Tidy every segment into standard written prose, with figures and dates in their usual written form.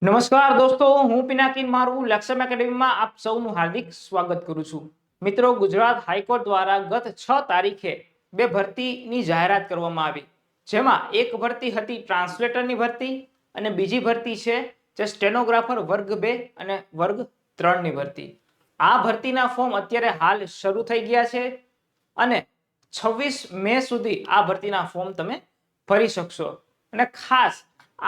નમસ્કાર દોસ્તો, હું પિનાકીન મારું લક્ષ્યમ એકેડેમીમાં આપ સૌનું હાર્દિક સ્વાગત કરું છું. મિત્રો, ગુજરાત હાઈકોર્ટ દ્વારા ગત 6 તારીખે બે ભરતીની જાહેરાત કરવામાં આવી, જેમાં એક ભરતી હતી ટ્રાન્સલેટરની ભરતી અને બીજી ભરતી છે જે સ્ટેનોગ્રાફર વર્ગ 2 અને વર્ગ 3 ની ભરતી. આ ભરતીના ફોર્મ અત્યારે હાલ શરૂ થઈ ગયા છે અને 26 મે સુધી આ ભરતીના ફોર્મ તમે ભરી શકશો. અને ખાસ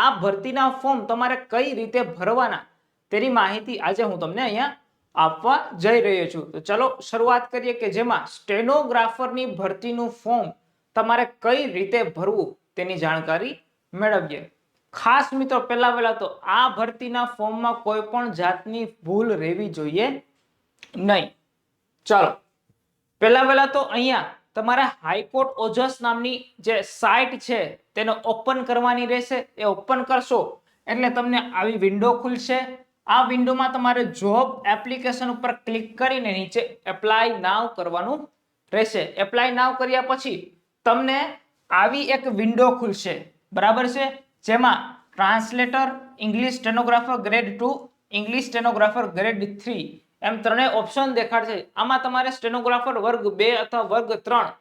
આ ભરતીના ફોર્મ તમારે કઈ રીતે ભરવાના તેની માહિતી આજે હું તમને અહીંયા આપવા જઈ રહ્યો છું. તો ચલો શરૂઆત કરીએ કે જેમાં સ્ટેનોગ્રાફરની ભરતીનું ફોર્મ તમારે કઈ રીતે ભરવું તેની જાણકારી મેળવીએ. ખાસ મિત્રો, પહેલા તો આ ભરતીના ફોર્મમાં કોઈ પણ જાતની ભૂલ રહેવી જોઈએ નહીં. ચાલો પહેલા તો અહીંયા તમારે હાઈકોર્ટ ઓજસ નામની જે સાઇટ છે તેને ઓપન કરવાની રહેશે. એ ઓપન કરશો એટલે તમને આવી વિન્ડો ખુલશે. આ વિન્ડોમાં તમારે જોબ એપ્લિકેશન ઉપર ક્લિક કરીને નીચે એપ્લાય નાવ કરવાનું રહેશે. એપ્લાય નાવ કર્યા પછી તમને આવી એક વિન્ડો ખુલશે, બરાબર છે, જેમાં translator, English stenographer grade 2, English stenographer grade 3 એમ ત્રણેય ઓપ્શન દેખાડશે. આમાં તમારે સ્ટેનોગ્રાફર વર્ગ 2 અથવા વર્ગ 3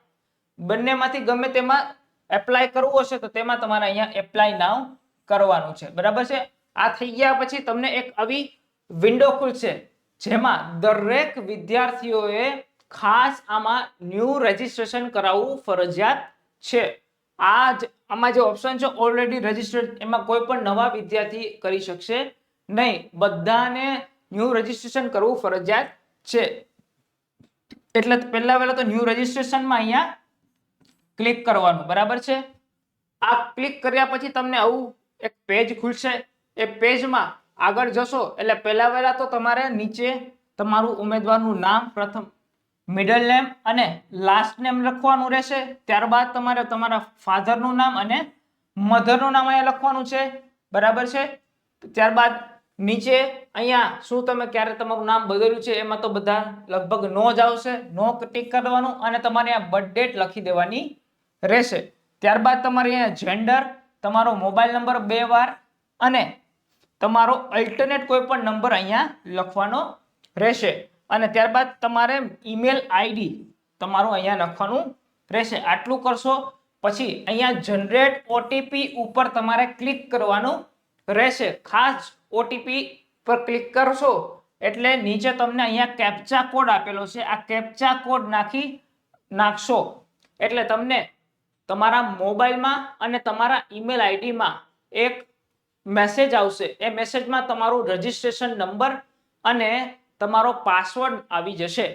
બંનેમાંથી ગમે તેમાં એપ્લાય કરવું હશે તો તેમાં તમારે અહીંયા એપ્લાય નાવ કરવાનું છે, બરાબર છે. આ થઈ ગયા પછી તમને એક આવી વિન્ડો ખુલશે, જેમાં દરેક વિદ્યાર્થીઓએ ખાસ આમાં ન્યૂ રજીસ્ટ્રેશન કરાવવું ફરજિયાત છે. આમાં જે ઓપ્શન છે ઓલરેડી રજીસ્ટર્ડ, એમાં કોઈ પણ નવા વિદ્યાર્થી કરી શકશે નહીં. બધાને ન્યૂ રજીસ્ટ્રેશન કરવું ફરજિયાત છે. એટલે પહેલા તો ન્યૂ રજીસ્ટ્રેશનમાં અહીંયા ક્લિક કરવાનું, બરાબર છે. આ ક્લિક કર્યા પછી તમને આવું એક પેજ ખુલશે. એ પેજમાં આગળ જશો એટલે પહેલા તો તમારે નીચે તમારું ઉમેદવારનું નામ, પ્રથમ મિડલ નેમ અને લાસ્ટ નેમ લખવાનું રહેશે. ત્યારબાદ તમારે તમારા ફાધરનું નામ અને મધરનું નામ અહીંયા લખવાનું છે, બરાબર છે. ત્યારબાદ નીચે અહીંયા શું તમે ક્યારે તમારું નામ બદલ્યું છે એમાં તો બધા લગભગ નો જ આવશે, નો ટિક કરવાનું અને તમારે અહીંયા બર્થ ડેટ લખી દેવાની રહેશે. ત્યારબાદ તમારે અહીંયા જેન્ડર, તમારો મોબાઈલ નંબર 2 વાર અને તમારો અલ્ટરનેટ કોઈ પણ નંબર અહીંયા લખવાનો રહેશે. અને ત્યારબાદ તમારે ઈમેલ આઈડી તમારું અહીંયા લખવાનું રહેશે. આટલું કરશો પછી અહીંયા જનરેટ ઓટીપી ઉપર તમારે ક્લિક કરવાનું રહેશે. ખાસ ઓટીપી પર ક્લિક કરશો એટલે નીચે તમને અહીંયા કેપ્ચા કોડ આપેલો છે. આ કેપ્ચા કોડ નાખશો એટલે તમને તમારા મોબાઈલમાં અને તમારા ઈમેલ આઈડીમાં એક મેસેજ આવશે. એ મેસેજમાં તમારું રજીસ્ટ્રેશન નંબર અને તમારો પાસવર્ડ આવી જશે.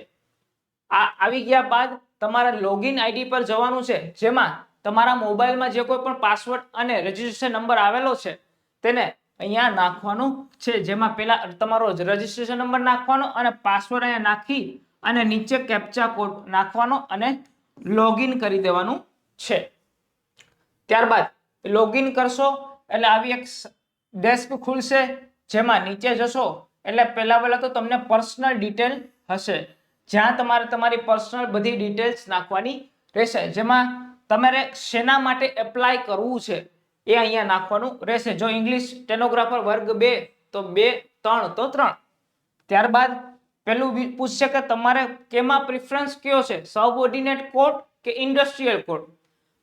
આ આવી ગયા બાદ તમારા લોગિન આઈડી પર જવાનું છે, જેમાં તમારા મોબાઈલમાં જે કોઈ પણ પાસવર્ડ અને રજીસ્ટ્રેશન નંબર આવેલો છે તેને અહીંયા નાખવાનું છે. જેમાં પહેલા તમારો રજીસ્ટ્રેશન નંબર નાખવાનો અને પાસવર્ડ અહીંયા નાખી અને નીચે કેપ્ચા કોડ નાખવાનો અને લોગિન કરી દેવાનું છે. ત્યારબાદ લોગિન કરશો એટલે આવી એક ડેસ્ક ખુલશે, જેમાં નીચે જશો એટલે પહેલા તો તમને પર્સનલ ડિટેલ હશે, જ્યાં તમારે તમારી પર્સનલ બધી ડિટેલ્સ નાખવાની રહેશે. જેમાં તમારે શેના માટે એપ્લાય કરવું છે એ અહીંયા નાખવાનું રહેશે. જો ઇંગ્લિશ સ્ટેનોગ્રાફર વર્ગ 2 તો 2, 3 તો 3. ત્યારબાદ પેલું પૂછશે કે તમારે કેમાં પ્રિફરન્સ કયો છે, સબઓર્ડિનેટ કોર્ટ કે ઇન્ડસ્ટ્રીયલ કોર્ટ.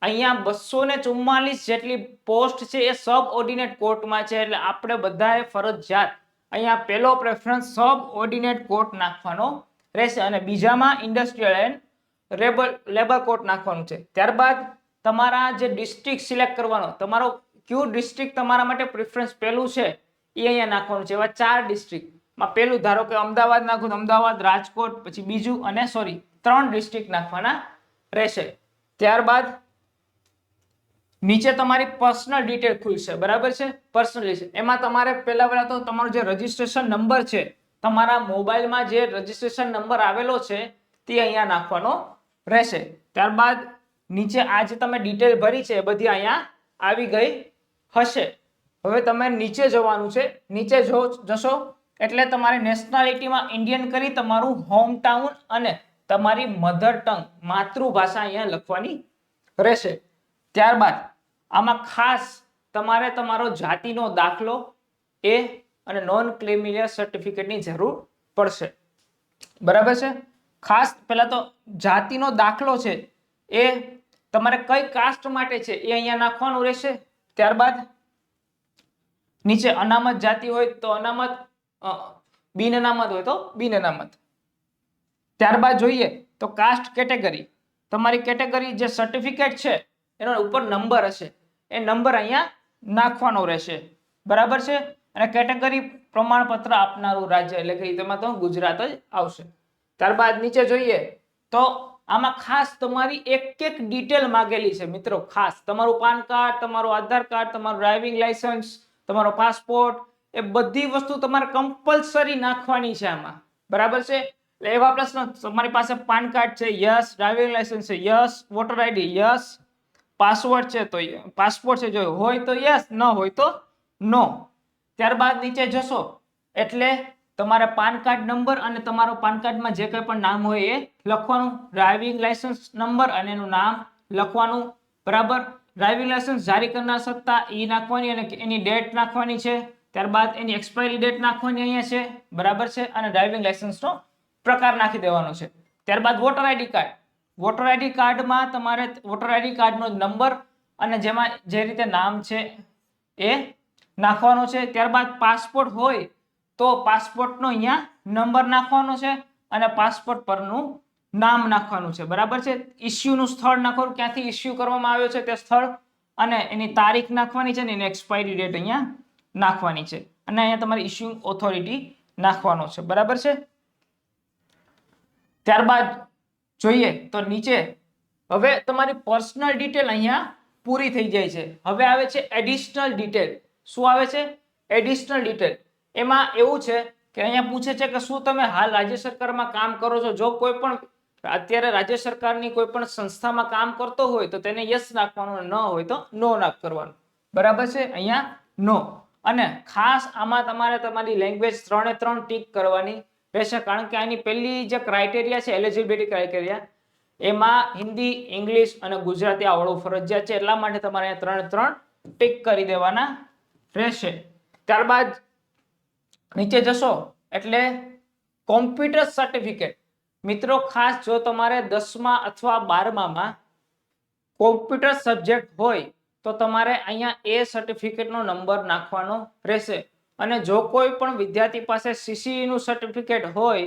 અહીંયા 244 જેટલી પોસ્ટ છે એ સબઓર્ડિનેટ કોર્ટમાં છે, એટલે આપણે બધાએ ફરજિયાત અહીંયા પહેલો પ્રેફરન્સ સબઓર્ડિનેટ કોર્ટ નાખવાનો રહેશે અને બીજામાં ઇન્ડસ્ટ્રીયલ એન્ડ લેબર કોર્ટ નાખવાનું છે. ત્યારબાદ તમારા જે ડિસ્ટ્રિક્ટ સિલેક્ટ કરવાનો, તમારો કયું ડિસ્ટ્રિક્ટ તમારા માટે પ્રિફરન્સ પહેલું છે એ અહીંયા નાખવાનું છે. એવા 4 ડિસ્ટ્રિક્ટમાં પહેલું ધારો કે અમદાવાદ નાખો તો અમદાવાદ, રાજકોટ, પછી બીજું અને 3 ડિસ્ટ્રિક્ટ નાખવાના રહેશે. ત્યારબાદ નીચે તમારી પર્સનલ ડિટેલ ખુલશે, બરાબર છે. પર્સનલ ડિટેલ એમાં તમારે પહેલા તો તમારો જે રજીસ્ટ્રેશન નંબર છે, તમારા મોબાઈલમાં જે રજીસ્ટ્રેશન નંબર આવેલો છે તે અહીંયા નાખવાનો રહેશે. ત્યારબાદ નીચે આ જે તમે ડિટેલ ભરી છે એ બધી અહીંયા આવી ગઈ હશે. હવે તમે નીચે જવાનું છે. નીચે જશો એટલે તમારે નેશનાલિટીમાં ઇન્ડિયન કરી તમારું હોમ ટાઉન અને તમારી મધર ટંગ, માતૃભાષા અહીંયા લખવાની રહેશે. ત્યારબાદ આમાં ખાસ તમારે તમારો જાતિનો દાખલો એ અને નોન ક્રિમિલિયર સર્ટિફિકેટની જરૂર પડશે. બરાબર છે. ખાસ પહેલા તો જાતિનો દાખલો છે એ તમારે કઈ કાસ્ટ માટે છે એ અહીંયા નાખવાનું રહેશે. ત્યારબાદ નીચે અનામત જાતિ હોય તો અનામત, બિન અનામત હોય તો બિન અનામત. ત્યારબાદ જોઈએ તો કાસ્ટ કેટેગરી, તમારી કેટેગરી જે સર્ટિફિકેટ છે એનો ઉપર નંબર હશે, એ નંબર અહીંયા નાખવાનો રહેશે. બરાબર છે. અને કેટેગરી પ્રમાણપત્ર આપનારું રાજ્ય એટલે કે તેમાં તો ગુજરાત જ આવશે. ત્યારબાદ નીચે જોઈએ તો આમાં ખાસ તમારી એક એક ડિટેલ માંગેલી છે મિત્રો. ખાસ તમારું પાન કાર્ડ, તમારું આધાર કાર્ડ, તમારું ડ્રાઇવિંગ લાયસન્સ, તમારો પાસપોર્ટ, એ બધી વસ્તુ તમારે કમ્પલસરી નાખવાની છે આમાં. બરાબર છે. એટલે એવા પ્રશ્ન, તમારી પાસે પાન કાર્ડ છે, યસ. ડ્રાઇવિંગ લાયસન્સ છે, yes. Voter ID, yes. Password છે તો પાસપોર્ટ છે, જો હોય તો યસ, ન હોય તો નો. ત્યારબાદ નીચે જશો એટલે તમારે પાન કાર્ડ નંબર અને તમારો પાન કાર્ડમાં જે કંઈ પણ નામ હોય એ લખવાનું. ડ્રાઇવિંગ લાયસન્સ નંબર અને એનું નામ લખવાનું. બરાબર. ડ્રાઇવિંગ લાયસન્સ જારી કરનાર સત્તા એ નાખવાની અને એની ડેટ નાખવાની છે. ત્યારબાદ એની એક્સપાયરી ડેટ નાખવાની અહીંયા છે. બરાબર છે. અને ડ્રાઇવિંગ લાયસન્સનો પ્રકાર નાખી દેવાનો છે. ત્યારબાદ voter ID card. Voter ID કાર્ડમાં તમારે વોટર આઈડી કાર્ડનો નંબર અને જેમાં જે રીતે નામ છે એ નાખવાનો છે. ત્યારબાદ પાસપોર્ટ હોય તો પાસપોર્ટનો અહીંયા નંબર નાખવાનો છે અને પાસપોર્ટ પરનું નામ નાખવાનું છે. બરાબર છે. ઇસ્યુનું સ્થળ નાખવાનું, ક્યાંથી ઇસ્યુ કરવામાં આવ્યો છે તે સ્થળ, અને એની તારીખ નાખવાની છે ને એની એક્સપાયરી ડેટ અહીંયા નાખવાની છે. અને અહીંયા તમારી ઇસ્યુ ઓથોરિટી નાખવાનો છે. બરાબર છે. ત્યારબાદ જોઈએ તો નીચે હવે તમારી પર્સનલ ડિટેલ અહીંયા પૂરી થઈ જાય છે. હવે આવે છે એડિશનલ ડિટેલ. શું આવે છે? Additional detail. એમાં એવું છે કે અહીંયા પૂછે છે કે શું તમે હાલ રાજ્ય સરકારમાં કામ કરો છો? જો કોઈ પણ અત્યારે રાજ્ય સરકારની કોઈ પણ સંસ્થામાં કામ કરતો હોય તો તેને યસ નાખવાનું, ન હોય તો નો નાખ કરવાનું. બરાબર છે. અહીંયા નો. અને ખાસ આમાં તમારે તમારી લેંગ્વેજ 3 ટીક કરવાની રહેશે, કારણ કે આની પહેલી જે ક્રાઇટેરિયા છે એલિજિબિલિટી ક્રાઇટેરિયા, એમાં હિન્દી, ઇંગ્લિશ અને ગુજરાતી આવડવું ફરજિયાત છે. એટલા માટે તમારે અહીંયા 3 ટીક કરી દેવાના રહેશે. ત્યારબાદ નીચે જશો એટલે કોમ્પ્યુટર સર્ટિફિકેટ. મિત્રો ખાસ જો તમારે 10મા અથવા 12મામાં કોમ્પ્યુટર સબ્જેક્ટ હોય તો તમારે અહીંયા એ સર્ટિફિકેટનો નંબર નાખવાનો રહેશે. અને જો કોઈ પણ વિદ્યાર્થી પાસે સીસીઈ નું સર્ટિફિકેટ હોય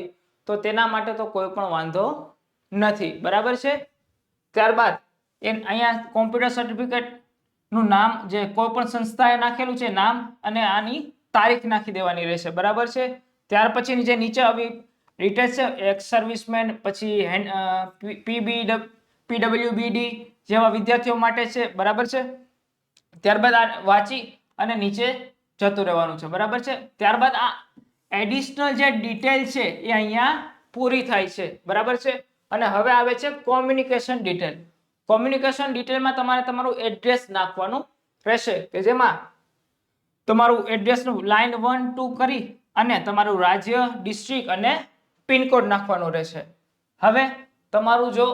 તો તેના માટે તો કોઈ પણ વાંધો નથી. બરાબર છે. ત્યારબાદ અહીંયા કોમ્પ્યુટર સર્ટિફિકેટ નું નામ જે કોઈ પણ સંસ્થાએ નાખેલું છે નામ અને આની તારીખ નાખી દેવાની રહેશે. બરાબર છે. ત્યાર પછી જે નીચે આવી ડિટેલ્સ છે, એક્સ સર્વિસમેન, પછી પીડબ્લ્યુબીડી જેવા વિદ્યાર્થીઓ માટે છે. બરાબર છે. ત્યારબાદ આ વાંચી અને નીચે જતું રહેવાનું છે. બરાબર છે. ત્યારબાદ આ એડિશનલ જે ડિટેલ છે એ અહીંયા પૂરી થાય છે. બરાબર છે. અને હવે આવે છે કોમ્યુનિકેશન ડિટેલ. કોમ્યુનિકેશન ડિટેલમાં તમારે તમારું એડ્રેસ નાખવાનું રહેશે, કે જેમાં તમારું એડ્રેસનું લાઈન 1 2 કરી અને તમારું રાજ્ય, ડિસ્ટ્રિક્ટ અને પિનકોડ નાખવાનો રહેશે. હવે તમારું જો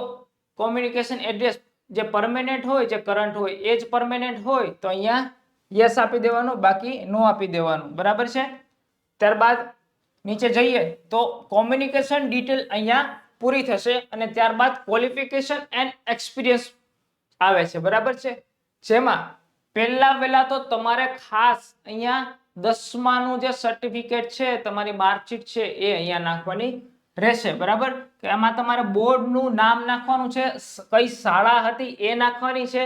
કોમ્યુનિકેશન એડ્રેસ જે પરમેનન્ટ હોય, જે કરંટ હોય એ જ પરમેનન્ટ હોય તો અહીંયા યસ આપી દેવાનું, બાકી નો આપી દેવાનું. બરાબર છે. ત્યારબાદ નીચે જઈએ તો કોમ્યુનિકેશન ડિટેલ અહીંયા પૂરી થશે અને ત્યારબાદ ક્વોલિફિકેશન એન્ડ એક્સપિરિયન્સ આવે છે. બરાબર છે. જેમાં પહેલા તો તમારે ખાસ અહીંયા 10માનું જે સર્ટિફિકેટ છે, તમારી માર્કશીટ છે એ અહીંયા નાખવાની રહેશે. બરાબર. કે આમાં તમારે બોર્ડનું નામ નાખવાનું છે, કઈ શાળા હતી એ નાખવાની છે,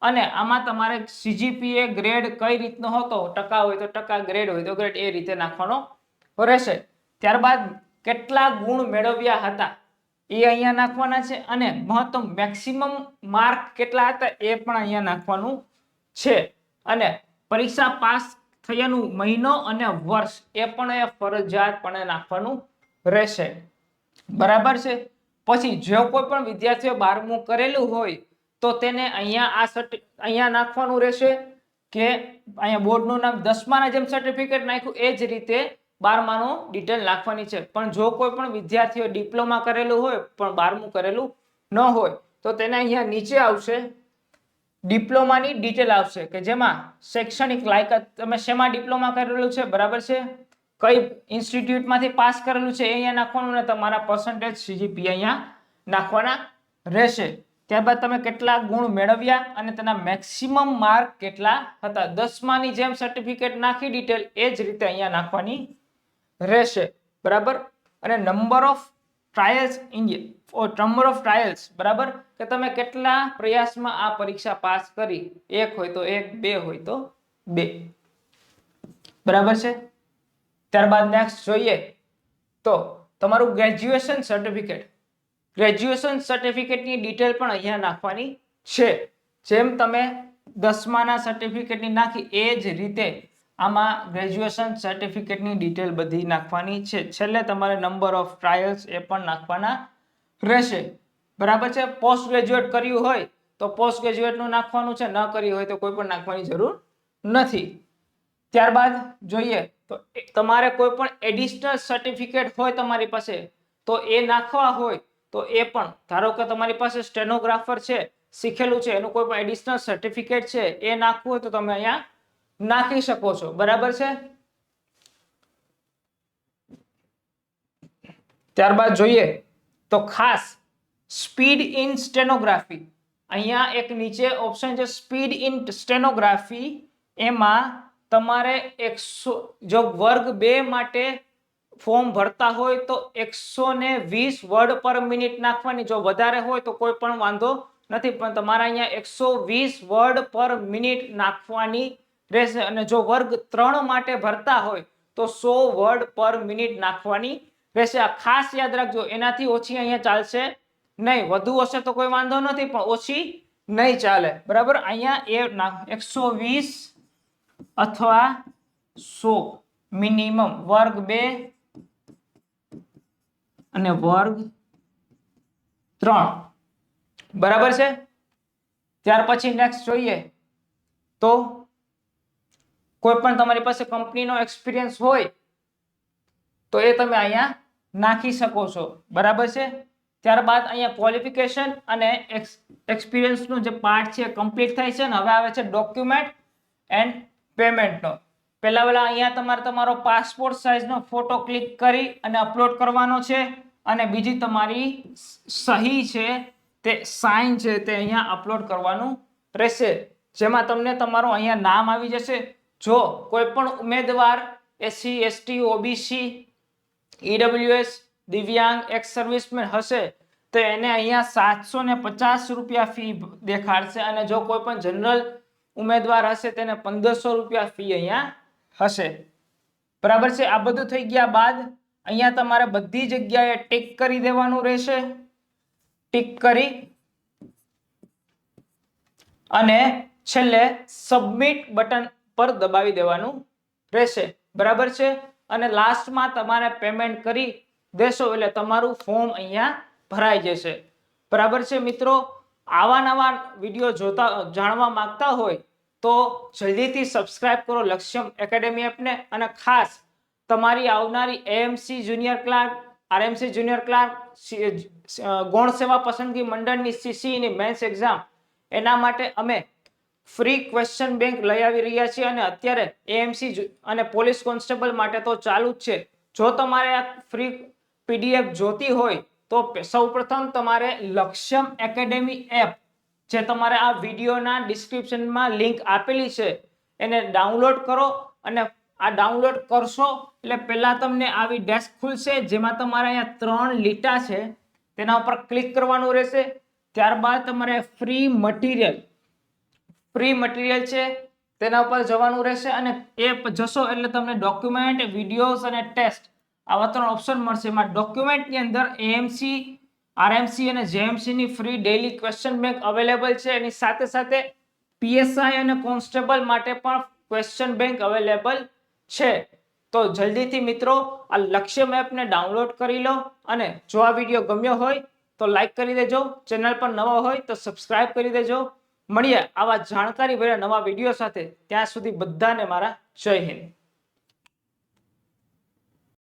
અને આમાં તમારે સીજીપીએ ગ્રેડ કઈ રીતનો હતો, ટકા હોય તો ટકા, ગ્રેડ હોય તો ગ્રેડ, એ રીતે નાખવાનો રહેશે. ત્યારબાદ કેટલા ગુણ મેળવ્યા હતા એ અહીંયા નાખવાના છે, અને મહત્તમ મેક્સિમમ માર્ક કેટલા હતા એ પણ અહીંયા નાખવાનું છે. અને પરીક્ષા પાસ થયાનું મહિનો અને વર્ષ એ પણ ફરજિયાતપણે નાખવાનું રહેશે. બરાબર છે. પછી જો કોઈ પણ વિદ્યાર્થીઓ 12મું કરેલું હોય તો તેને અહીંયા અહીંયા નાખવાનું રહેશે, કે અહીંયા બોર્ડનું નામ 10માના જેમ સર્ટિફિકેટ નાખ્યું એ જ રીતે 12માનું ડિટેલ નાખવાની છે. પણ જો કોઈ પણ વિદ્યાર્થીઓ ડિપ્લોમા કરેલું હોય પણ 12મું કરેલું ન હોય તો તેને અહીંયા નીચે આવશે ડિપ્લોમાની ડિટેલ આવશે કે જેમાં શૈક્ષણિક લાયકાત તમે શેમાં ડિપ્લોમા કરેલું છે, બરાબર છે, કઈ ઇન્સ્ટિટ્યૂટમાંથી પાસ કરેલું છે એ અહીંયા નાખવાનું, ને તમારા પર્સન્ટેજ CGPA અહીંયા નાખવાના રહેશે. ત્યારબાદ તમે કેટલા ગુણ મેળવ્યા અને તેના મેક્સિમમ માર્ક કેટલા હતા. 10માની જેમ સર્ટિફિકેટ નાખી ડિટેલ એ જ રીતે અહીંયા નાખવાની રહેશે, બરાબર. અને number of trials number of trials, બરાબર, કે તમે કેટલા પ્રયાસમાં આ પરીક્ષા પાસ કરી, 1 હોય તો 1, 2 હોય તો 2, બરાબર છે. ત્યારબાદ નેક્સ્ટ જોઈએ તો તમારું ગ્રેજ્યુએશન સર્ટિફિકેટ. ગ્રેજ્યુએશન સર્ટિફિકેટની ડિટેલ પણ અહીંયા નાખવાની છે. જેમ તમે 10માના સર્ટિફિકેટની નાખી એ જ રીતે આમાં ગ્રેજ્યુએશન સર્ટિફિકેટની ડિટેલ બધી નાખવાની છે. છેલ્લે તમારે નંબર ઓફ ટ્રાયલ્સ એ પણ નાખવાના રહેશે, બરાબર છે. પોસ્ટ ગ્રેજ્યુએટ કર્યું હોય તો પોસ્ટ ગ્રેજ્યુએટનું નાખવાનું છે, ન કર્યું હોય તો કોઈ પણ નાખવાની જરૂર નથી. ત્યારબાદ જોઈએ તો તમારે કોઈ પણ એડિશનલ સર્ટિફિકેટ હોય તમારી પાસે તો એ નાખવા હોય તો એ પણ, ધારો કે તમારી પાસે સ્ટેનોગ્રાફર છે, શીખેલું છે, એનું કોઈ પણ એડિશનલ સર્ટિફિકેટ છે એ નાખવું હોય તો તમે અહીંયા નાખી શકો છો, બરાબર છે. ત્યારબાદ જોઈએ તો ખાસ સ્પીડ ઇન સ્ટેનોગ્રાફી, અહીંયા એક નીચે ઓપ્શન છે સ્પીડ ઇન સ્ટેનોગ્રાફી. એમાં તમારે 100 જો વર્ગ 2 માટે ફોર્મ ભરતા હોય તો 120 વર્ડ પર મિનિટ નાખવાની. જો વધારે હોય તો કોઈ પણ વાંધો નથી, પણ તમારે અહીંયા 120 વર્ડ પર મિનિટ નાખવાની રહેશે. અને જો વર્ગ 3 માટે ભરતા હોય તો 100 વર્ડ પર મિનિટ નાખવાની રહેશે. આ ખાસ યાદ રાખજો, એનાથી ઓછી અહીંયા ચાલશે નહીં. વધુ હશે તો કોઈ વાંધો નથી, પણ ઓછી નહીં ચાલે, બરાબર. અહીંયા 120 અથવા 100 મિનિમમ વર્ગ 2 અને વર્ગ 3, બરાબર છે. ત્યાર પછી નેક્સ્ટ જોઈએ તો કોઈ પણ તમારી પાસે કંપનીનો એક્સપિરિયન્સ હોય તો એ તમે અહીંયા નાખી શકો છો, બરાબર છે. ત્યારબાદ અહીંયા ક્વોલિફિકેશન અને એક્સપિરિયન્સનો જે પાર્ટ છે કમ્પ્લીટ થાય છે. ને હવે આવે છે ડોક્યુમેન્ટ એન્ડ પેમેન્ટનો. પહેલા અહીંયા તમારે તમારો પાસપોર્ટ સાઇઝનો ફોટો ક્લિક કરી અને અપલોડ કરવાનો છે, અને બીજી તમારી સહી છે તે સાઇન છે તે અહીંયા અપલોડ કરવાનું રહેશે, જેમાં તમને તમારો અહીંયા નામ આવી જશે. જો કોઈ પણ ઉમેદવાર SC ST OBC EWS દિવ્યાંગ એક્સ સર્વિસમેન હશે તો એને અહીંયા 750 રૂપિયા ફી દેખાડશે, અને જો કોઈ પણ જનરલ ઉમેદવાર હશે તેને 1500 રૂપિયા ફી અહીંયા હશે, બરાબર છે. આ બધું થઈ ગયા બાદ અહીંયા તમારે બધી જગ્યાએ ટિક કરી દેવાનું રહેશે. ટિક કરી અને છેલ્લે સબમિટ બટન પર દબાવી દેવાનું રહેશે, બરાબર છે. અને લાસ્ટમાં તમારે પેમેન્ટ કરી દેશો એટલે તમારું ફોર્મ અહીંયા ભરાઈ જશે, બરાબર છે. મિત્રો, આવા નવા વિડીયો જોતા જાણવા માંગતા હોય તો જલ્દીથી સબસ્ક્રાઇબ કરો લક્ષ્યમ એકેડેમી એપને. અને ખાસ તમારી આવનારી AMC junior clerk, RMC junior clerk, ગૌણ સેવા પસંદગી મંડળની CCE ની મેન્સ એક્ઝામ, એના માટે અમે ફ્રી ક્વેશ્ચન બેંક લઈ આવી રહ્યા છીએ. અને અત્યારે AMC અને પોલીસ કોન્સ્ટેબલ માટે તો ચાલુ જ છે. જો તમારે આ ફ્રી PDF જોતી હોય તો સૌપ્રથમ તમારે લક્ષ્યમ એકેડેમી એપ, જે તમારે આ વિડીયોના ડિસ્ક્રિપ્શનમાં લિંક આપેલી છે, એને ડાઉનલોડ કરો. અને આ ડાઉનલોડ કરશો એટલે પહેલા તમને આવી ડેસ્ક ખુલશે, જેમાં તમારે અહીંયા 3 લીટા છે તેના ઉપર ક્લિક કરવાનું રહેશે. ત્યારબાદ તમારે ફ્રી મટીરિયલ છે તેના ઉપર જવાનું રહેશે, અને એ જશો એટલે તમને ડોક્યુમેન્ટ, વિડીયોઝ અને ટેસ્ટ આવા 3 ઓપ્શન મળશે. એમાં ડોક્યુમેન્ટની અંદર AMC, RMC અને JMC ની free daily question bank available છે. એની સાથે સાથે PSI અને કોન્સ્ટેબલ માટે પણ ક્વેશ્ચન બેંક અવેલેબલ છે. તો જલ્દીથી મિત્રો આ લક્ષ્યમ એપને ડાઉનલોડ કરી લો. અને જો આ વિડીયો ગમ્યો હોય તો લાઈક કરી દેજો, ચેનલ પર નવા હોય તો સબસ્ક્રાઇબ કરી દેજો. મળીએ આવા જાણકારી ભર્યા નવા વિડીયો સાથે. ત્યાં સુધી બધાને મારા જય હિન્દ.